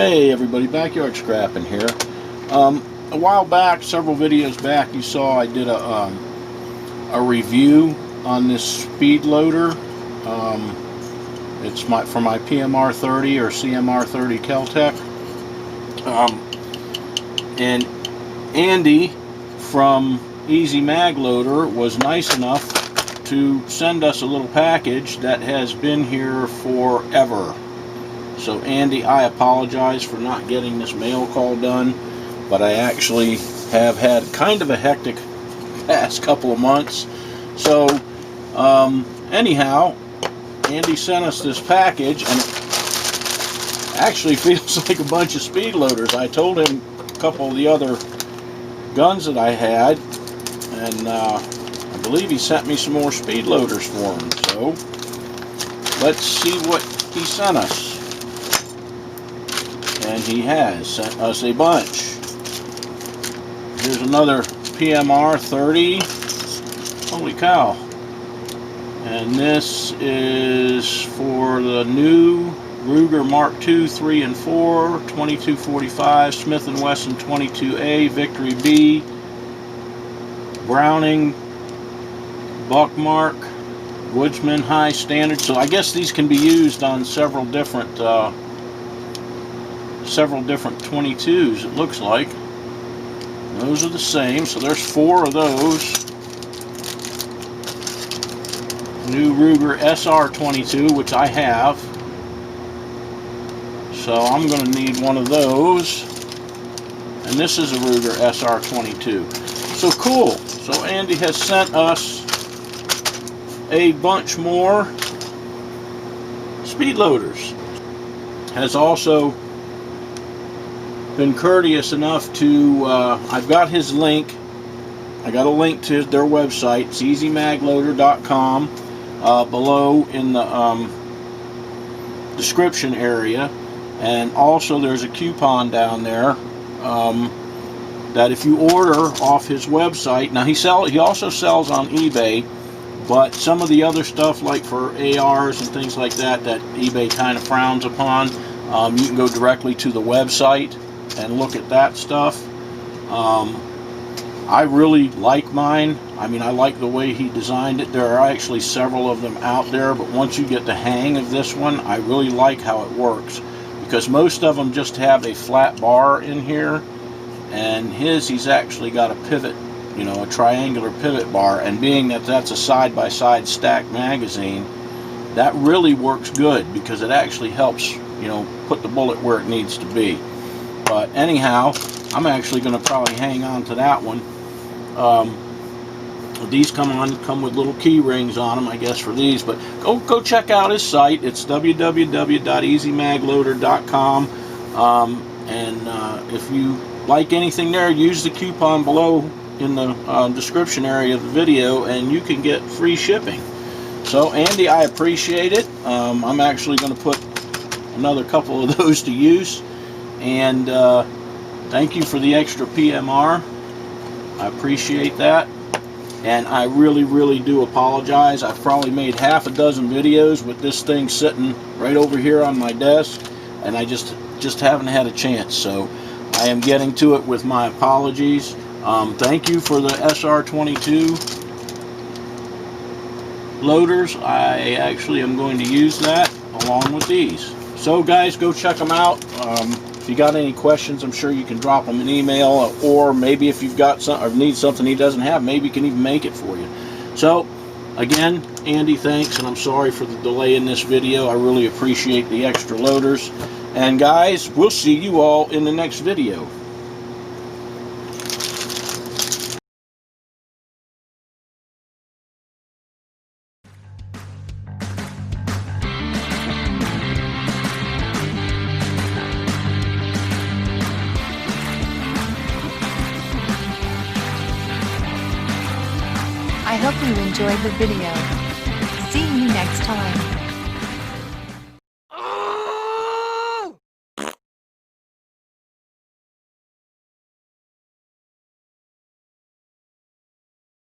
Hey everybody, Backyard Scrapping here. A while back, several videos back, you saw I did a review on this speed loader. It's for my PMR 30 or CMR 30 Keltec. And Andy from EZMAGLOADER was nice enough to send us a little package that has been here forever. So Andy, I apologize for not getting this mail call done, but I actually have had kind of a hectic past couple of months. So anyhow, Andy sent us this package, and it actually feels like a bunch of speed loaders. I told him a couple of the other guns that I had, and I believe he sent me some more speed loaders for him. So let's see what he sent us. And he has sent us a bunch. Here's another PMR 30. Holy cow. And this is for the new Ruger Mark II, 3 and 4, 2245, Smith & Wesson 22A, Victory B, Browning, Buckmark, Woodsman High Standard. So I guess these can be used on several different 22s, it looks like. Those are the same, so there's 4 of those. New Ruger SR22, which I have. So I'm going to need one of those. And this is a Ruger SR22. So cool. So Andy has sent us a bunch more speed loaders. Has also been courteous enough to, I've got his link. I got a link to their website. It's EZMAGLOADER.com below in the description area. And also there's a coupon down there that if you order off his website, now he also sells on eBay, but some of the other stuff like for ARs and things like that eBay kind of frowns upon, you can go directly to the website and look at that stuff. I really like mine. I mean, I like the way he designed it. There are actually several of them out there, but once you get the hang of this one, I really like how it works, because most of them just have a flat bar in here, and he's actually got a pivot, you know, a triangular pivot bar, and being that that's a side-by-side stacked magazine, that really works good because it actually helps, you know, put the bullet where it needs to be. But anyhow, I'm actually going to probably hang on to that one. These come with little key rings on them, I guess, for these. But go check out his site. It's www.ezmagloader.com. And if you like anything there, use the coupon below in the description area of the video, and you can get free shipping. So Andy, I appreciate it. I'm actually going to put another couple of those to use. And thank you for the extra PMR. I appreciate that. And I really do apologize. I've probably made half a dozen videos with this thing sitting right over here on my desk, and I just haven't had a chance. So I am getting to it with my apologies. Thank you for the SR22 loaders. I actually am going to use that along with these. So guys, go check them out. If you got any questions, I'm sure you can drop him an email, or maybe if you've got some or need something he doesn't have, maybe he can even make it for you. So again, Andy, thanks, and I'm sorry for the delay in this video. I really appreciate the extra loaders. And guys, we'll see you all in the next video. I hope you enjoyed the video. See you next time.